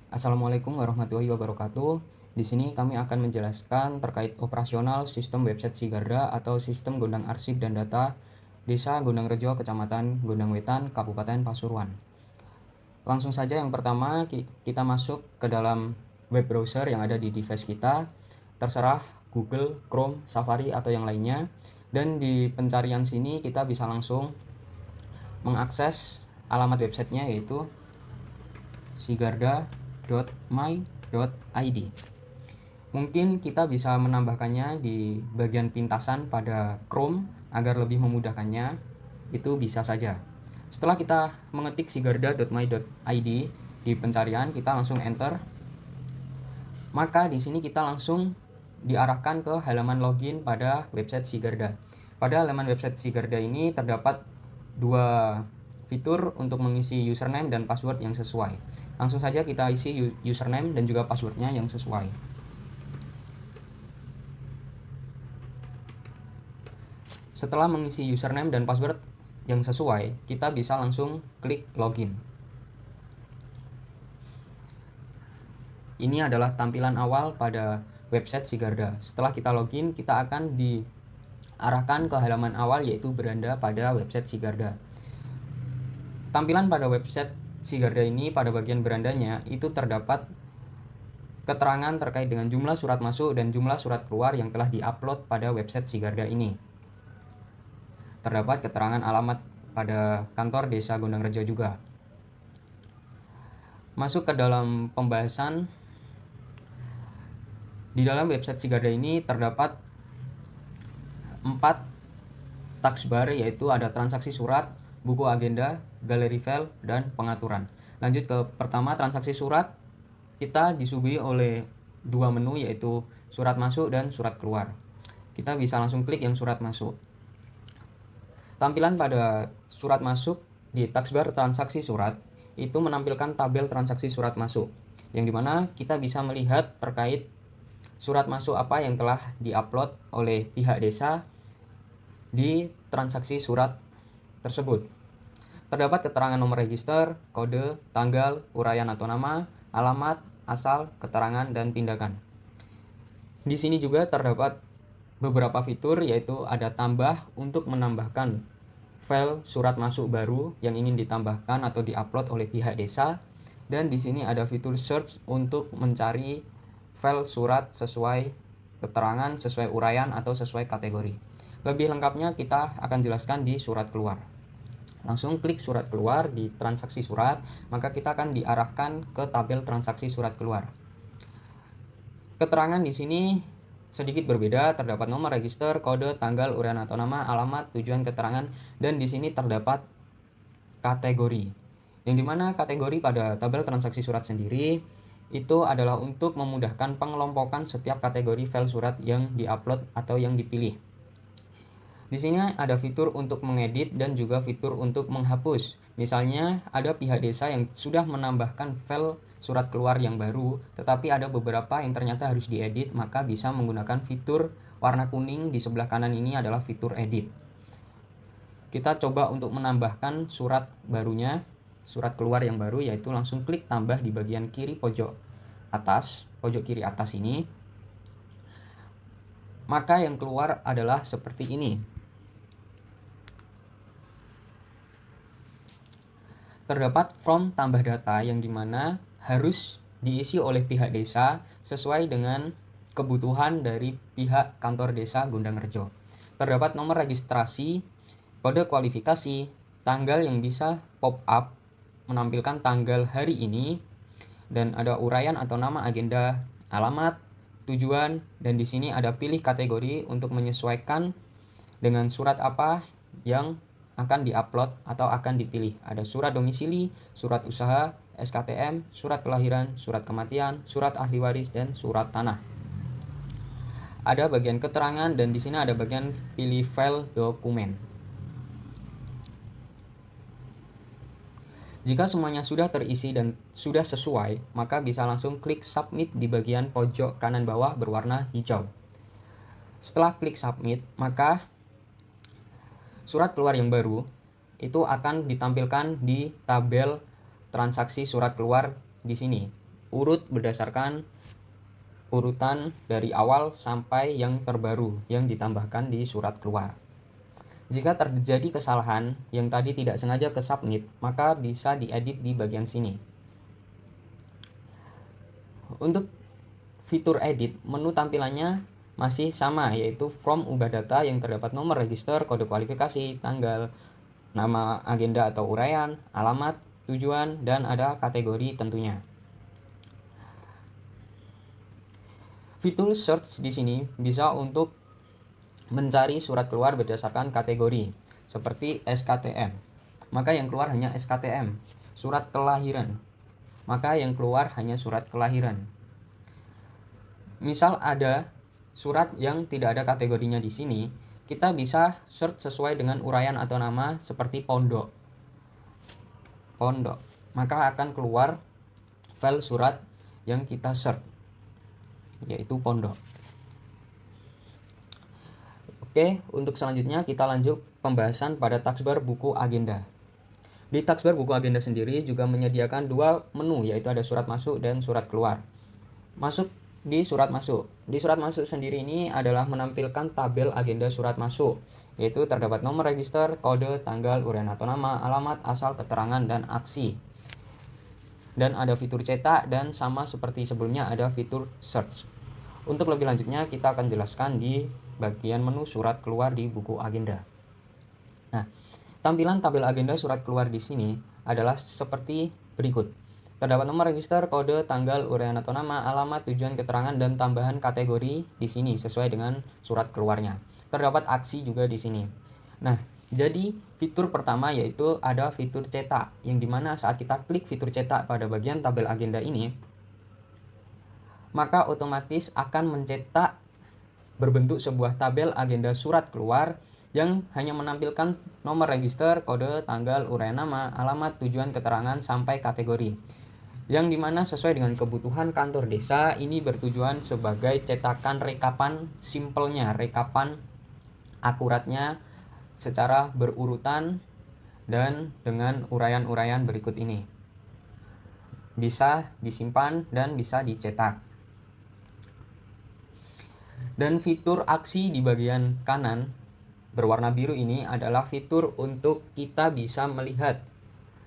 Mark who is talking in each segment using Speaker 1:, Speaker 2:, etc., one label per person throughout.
Speaker 1: Assalamualaikum warahmatullahi wabarakatuh. Di sini kami akan menjelaskan terkait operasional sistem website Sigarda atau sistem Gondang Arsip dan Data Desa Gondang Rejo, Kecamatan Gondang Wetan, Kabupaten Pasuruan. Langsung saja yang pertama kita masuk ke dalam web browser yang ada di device kita. Terserah Google, Chrome, Safari atau yang lainnya. Dan di pencarian sini kita bisa langsung mengakses alamat websitenya yaitu sigarda.my.id. Mungkin kita bisa menambahkannya di bagian pintasan pada Chrome agar lebih memudahkannya. Itu bisa saja. Setelah kita mengetik sigarda.my.id di pencarian, kita langsung enter. Maka di sini kita langsung diarahkan ke halaman login pada website Sigarda. Pada halaman website Sigarda ini terdapat dua fitur untuk mengisi username dan password yang sesuai. Langsung saja kita isi username dan juga passwordnya yang sesuai. Setelah mengisi username dan password yang sesuai, kita bisa langsung klik login. Ini adalah tampilan awal pada website Sigarda. Setelah kita login, kita akan diarahkan ke halaman awal yaitu beranda pada website Sigarda. Tampilan pada website Sigarda ini pada bagian berandanya itu terdapat keterangan terkait dengan jumlah surat masuk dan jumlah surat keluar yang telah diupload pada website Sigarda ini. Terdapat keterangan alamat pada kantor Desa Gondang Rejo juga. Masuk ke dalam pembahasan. Di dalam website Sigarda ini terdapat 4 taskbar, yaitu ada transaksi surat, buku agenda, galeri file, dan pengaturan. Lanjut ke pertama, transaksi surat. Kita disuguhi oleh dua menu yaitu surat masuk dan surat keluar. Kita bisa langsung klik yang surat masuk. Tampilan pada surat masuk di taskbar transaksi surat itu menampilkan tabel transaksi surat masuk, yang dimana kita bisa melihat terkait surat masuk apa yang telah diupload oleh pihak desa di transaksi surat tersebut. Terdapat keterangan nomor register, kode, tanggal, uraian atau nama, alamat, asal, keterangan, dan tindakan. Di sini juga terdapat beberapa fitur, yaitu ada tambah untuk menambahkan file surat masuk baru yang ingin ditambahkan atau diupload oleh pihak desa, dan di sini ada fitur search untuk mencari file surat sesuai keterangan, sesuai uraian, atau sesuai kategori. Lebih lengkapnya kita akan jelaskan di surat keluar. Langsung klik surat keluar di transaksi surat, maka kita akan diarahkan ke tabel transaksi surat keluar. Keterangan di sini sedikit berbeda, terdapat nomor register, kode, tanggal, uraian atau nama, alamat, tujuan keterangan, dan di sini terdapat kategori. Yang dimana kategori pada tabel transaksi surat sendiri itu adalah untuk memudahkan pengelompokan setiap kategori file surat yang diupload atau yang dipilih. Di sini ada fitur untuk mengedit dan juga fitur untuk menghapus. Misalnya ada pihak desa yang sudah menambahkan file surat keluar yang baru, tetapi ada beberapa yang ternyata harus diedit, maka bisa menggunakan fitur warna kuning di sebelah kanan ini adalah fitur edit. Kita coba untuk menambahkan surat barunya, surat keluar yang baru, yaitu langsung klik tambah di bagian kiri pojok atas, pojok kiri atas ini. Maka yang keluar adalah seperti ini. Terdapat form tambah data yang dimana harus diisi oleh pihak desa sesuai dengan kebutuhan dari pihak kantor desa Gondang Rejo. Terdapat nomor registrasi, kode kualifikasi, tanggal yang bisa pop up menampilkan tanggal hari ini, dan ada uraian atau nama agenda, alamat, tujuan, dan di sini ada pilih kategori untuk menyesuaikan dengan surat apa yang akan diupload atau akan dipilih. Ada surat domisili, surat usaha, SKTM, surat kelahiran, surat kematian, surat ahli waris, dan surat tanah. Ada bagian keterangan dan di sini ada bagian pilih file dokumen. Jika semuanya sudah terisi dan sudah sesuai, maka bisa langsung klik submit di bagian pojok kanan bawah berwarna hijau. Setelah klik submit, maka surat keluar yang baru itu akan ditampilkan di tabel transaksi surat keluar di sini. urut berdasarkan urutan dari awal sampai yang terbaru yang ditambahkan di surat keluar. Jika terjadi kesalahan yang tadi tidak sengaja ke submit, maka bisa diedit di bagian sini. Untuk fitur edit, menu tampilannya masih sama, yaitu from ubah data yang terdapat nomor register, kode kualifikasi, tanggal, nama agenda atau uraian, alamat, tujuan, dan ada kategori tentunya. Fitur search di sini bisa untuk mencari surat keluar berdasarkan kategori, seperti SKTM. Maka yang keluar hanya SKTM, surat kelahiran. Maka yang keluar hanya surat kelahiran. Misal ada surat yang tidak ada kategorinya di sini, kita bisa search sesuai dengan uraian atau nama seperti pondok. Pondok. Maka akan keluar file surat yang kita search, yaitu pondok. Oke, untuk selanjutnya kita lanjut pembahasan pada taskbar buku agenda. Di taskbar buku agenda sendiri juga menyediakan dua menu, yaitu ada surat masuk dan surat keluar. Masuk di surat masuk. Di surat masuk sendiri ini adalah menampilkan tabel agenda surat masuk, yaitu terdapat nomor register, kode, tanggal, uraian atau nama, alamat, asal, keterangan, dan aksi. Dan ada fitur cetak dan sama seperti sebelumnya ada fitur search. Untuk lebih lanjutnya kita akan jelaskan di bagian menu surat keluar di buku agenda. Nah, tampilan tabel agenda surat keluar di sini adalah seperti berikut. Terdapat nomor register, kode, tanggal, uraian atau nama, alamat, tujuan, keterangan, dan tambahan kategori di sini sesuai dengan surat keluarnya. Terdapat aksi juga di sini. Nah, jadi fitur pertama yaitu ada fitur cetak, yang dimana saat kita klik fitur cetak pada bagian tabel agenda ini, maka otomatis akan mencetak berbentuk sebuah tabel agenda surat keluar yang hanya menampilkan nomor register, kode, tanggal, uraian nama, alamat, tujuan, keterangan, sampai kategori. Yang dimana sesuai dengan kebutuhan kantor desa, ini bertujuan sebagai cetakan rekapan simpelnya, rekapan akuratnya secara berurutan dan dengan uraian-uraian berikut ini. Bisa disimpan dan bisa dicetak. Dan fitur aksi di bagian kanan berwarna biru ini adalah fitur untuk kita bisa melihat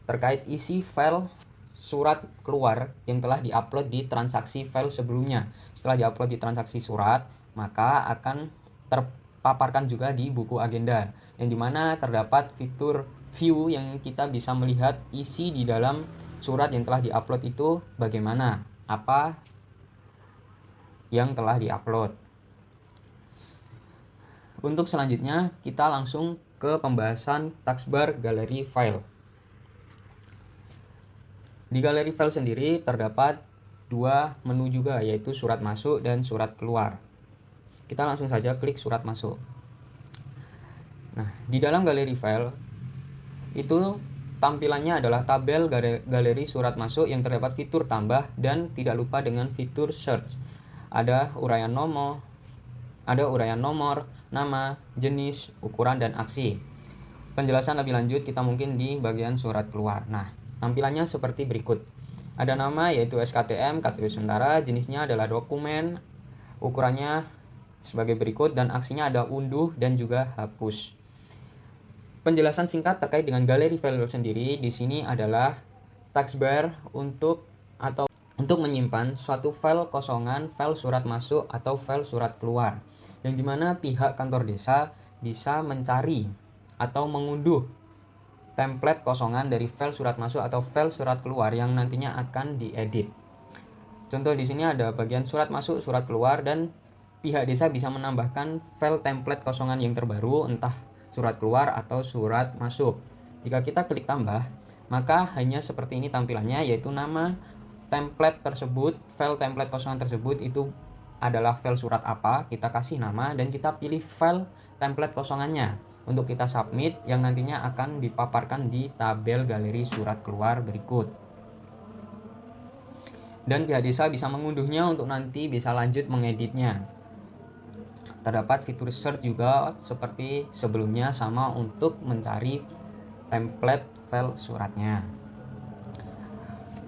Speaker 1: terkait isi file surat keluar yang telah diupload di transaksi file sebelumnya. Setelah diupload di transaksi surat, maka akan terpaparkan juga di buku agenda, yang dimana terdapat fitur view yang kita bisa melihat isi di dalam surat yang telah diupload itu bagaimana, apa yang telah diupload. Untuk selanjutnya kita langsung ke pembahasan taskbar galeri file. Di galeri file sendiri terdapat dua menu juga, yaitu surat masuk dan surat keluar. Kita langsung saja klik surat masuk. Nah, di dalam galeri file itu tampilannya adalah tabel galeri surat masuk yang terdapat fitur tambah dan tidak lupa dengan fitur search. Ada uraian nomor, nama, jenis, ukuran, dan aksi. Penjelasan lebih lanjut kita mungkin di bagian surat keluar. Nah, tampilannya seperti berikut. Ada nama yaitu SKTM, kategori sementara, jenisnya adalah dokumen, ukurannya sebagai berikut, dan aksinya ada unduh dan juga hapus. Penjelasan singkat terkait dengan galeri file sendiri di sini adalah taskbar untuk menyimpan suatu file kosongan, file surat masuk atau file surat keluar, yang dimana pihak kantor desa bisa mencari atau mengunduh template kosongan dari file surat masuk atau file surat keluar yang nantinya akan diedit. Contoh di sini ada bagian surat masuk, surat keluar, dan pihak desa bisa menambahkan file template kosongan yang terbaru, entah surat keluar atau surat masuk. Jika kita klik tambah, maka hanya seperti ini tampilannya, yaitu nama template tersebut, file template kosongan tersebut itu adalah file surat apa, kita kasih nama dan kita pilih file template kosongannya untuk kita submit, yang nantinya akan dipaparkan di tabel galeri surat keluar berikut. Dan pihak desa bisa mengunduhnya untuk nanti bisa lanjut mengeditnya. Terdapat fitur search juga seperti sebelumnya, sama untuk mencari template file suratnya.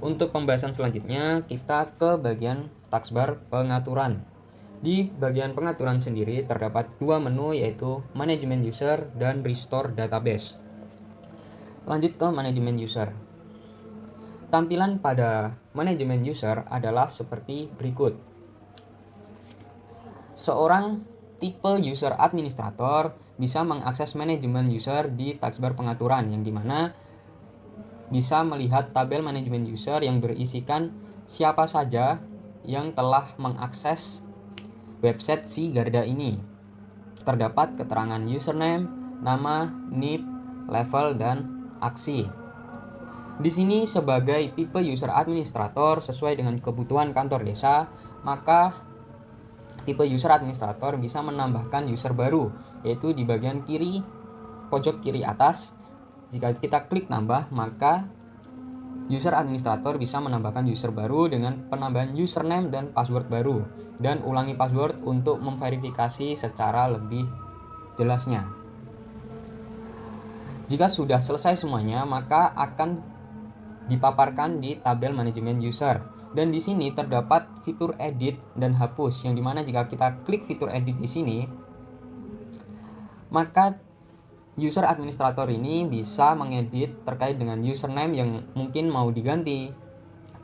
Speaker 1: Untuk pembahasan selanjutnya, kita ke bagian taskbar pengaturan. Di bagian pengaturan sendiri terdapat dua menu, yaitu Management User dan Restore Database. Lanjut ke Management User. Tampilan pada Management User adalah seperti berikut. Seorang tipe user administrator bisa mengakses manajemen user di taskbar pengaturan, yang dimana bisa melihat tabel manajemen user yang berisikan siapa saja yang telah mengakses website si Garda ini. Terdapat keterangan username, nama, NIP, level, dan aksi. Di sini sebagai tipe user administrator sesuai dengan kebutuhan kantor desa, maka tipe user administrator bisa menambahkan user baru, yaitu di bagian kiri, pojok kiri atas. Jika kita klik nambah, maka user administrator bisa menambahkan user baru dengan penambahan username dan password baru, dan ulangi password untuk memverifikasi secara lebih jelasnya. Jika sudah selesai semuanya, maka akan dipaparkan di tabel manajemen user. Dan di sini terdapat fitur edit dan hapus, yang dimana jika kita klik fitur edit di sini, maka user administrator ini bisa mengedit terkait dengan username yang mungkin mau diganti,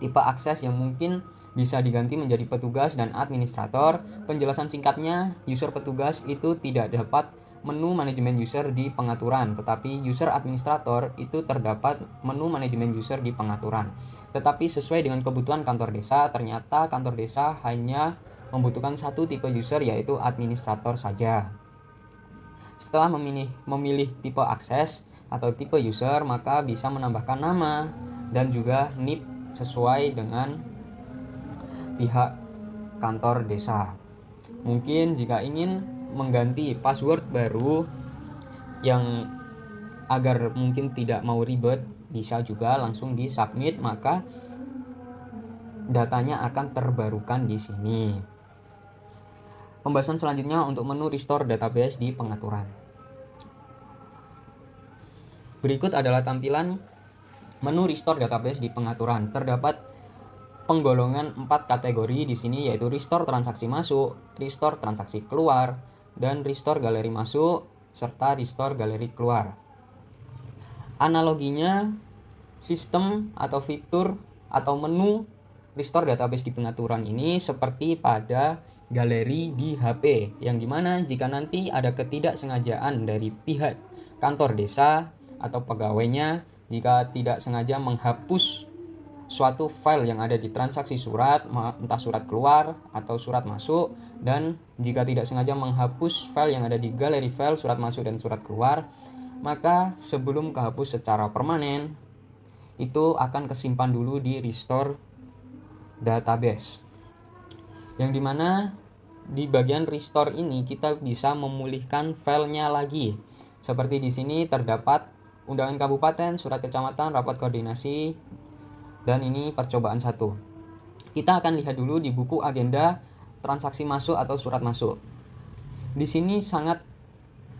Speaker 1: tipe akses yang mungkin bisa diganti menjadi petugas dan administrator. Penjelasan singkatnya, user petugas itu tidak dapat menu manajemen user di pengaturan, tetapi user administrator itu terdapat menu manajemen user di pengaturan. Tetapi sesuai dengan kebutuhan kantor desa, ternyata kantor desa hanya membutuhkan satu tipe user, yaitu administrator saja. Setelah memilih tipe akses atau tipe user, maka bisa menambahkan nama dan juga NIP sesuai dengan pihak kantor desa. Mungkin jika ingin mengganti password baru yang agar mungkin tidak mau ribet, bisa juga langsung di submit, maka datanya akan terbarukan di sini. Pembahasan selanjutnya untuk menu restore database di pengaturan. Berikut adalah tampilan menu restore database di pengaturan. Terdapat penggolongan 4 kategori di sini, yaitu restore transaksi masuk, restore transaksi keluar, dan restore galeri masuk, serta restore galeri keluar. Analoginya, sistem atau fitur atau menu restore database di pengaturan ini seperti pada galeri di HP, yang dimana jika nanti ada ketidaksengajaan dari pihak kantor desa atau pegawainya, jika tidak sengaja menghapus suatu file yang ada di transaksi surat, entah surat keluar atau surat masuk, dan jika tidak sengaja menghapus file yang ada di galeri file surat masuk dan surat keluar, maka sebelum kehapus secara permanen, itu akan kesimpan dulu di restore database, yang dimana di bagian restore ini kita bisa memulihkan filenya lagi. Seperti di sini terdapat undangan kabupaten, surat kecamatan, rapat koordinasi, dan ini percobaan 1. Kita akan lihat dulu di buku agenda transaksi masuk atau surat masuk. Di sini sangat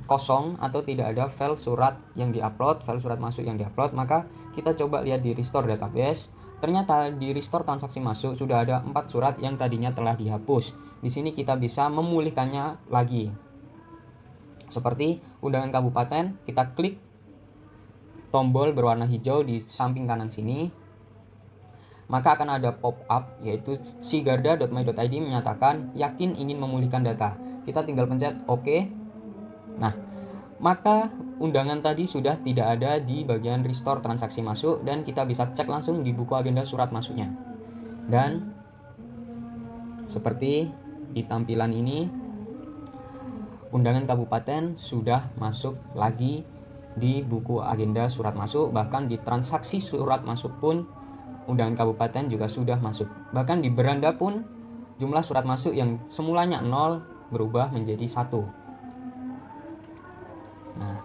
Speaker 1: kosong atau tidak ada file surat yang diupload, file surat masuk yang diupload, maka kita coba lihat di restore database. Ternyata di restore transaksi masuk sudah ada 4 surat yang tadinya telah dihapus. Di sini kita bisa memulihkannya lagi. Seperti undangan kabupaten, kita klik tombol berwarna hijau di samping kanan sini, maka akan ada pop-up, yaitu sigarda.my.id menyatakan yakin ingin memulihkan data. Kita tinggal pencet OK. Nah, maka undangan tadi sudah tidak ada di bagian restore transaksi masuk, dan kita bisa cek langsung di buku agenda surat masuknya. Dan seperti di tampilan ini, undangan kabupaten sudah masuk lagi di buku agenda surat masuk. Bahkan di transaksi surat masuk pun undangan kabupaten juga sudah masuk. Bahkan di beranda pun jumlah surat masuk yang semulanya 0 berubah menjadi 1. Nah,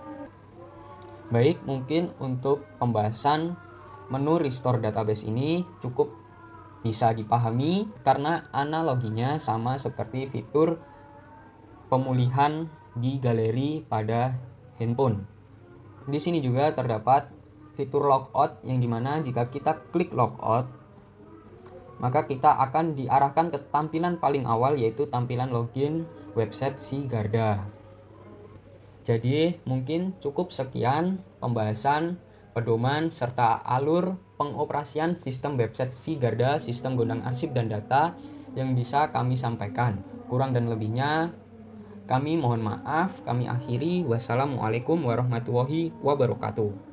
Speaker 1: baik, mungkin untuk pembahasan menu restore database ini cukup bisa dipahami karena analoginya sama seperti fitur pemulihan di galeri pada handphone. Di sini juga terdapat fitur logout, yang dimana jika kita klik logout, maka kita akan diarahkan ke tampilan paling awal, yaitu tampilan login website Si Garda. Jadi mungkin cukup sekian pembahasan pedoman serta alur pengoperasian sistem website Si Garda, sistem gondang arsip dan data yang bisa kami sampaikan. Kurang dan lebihnya kami mohon maaf. Kami akhiri. Wassalamualaikum warahmatullahi wabarakatuh.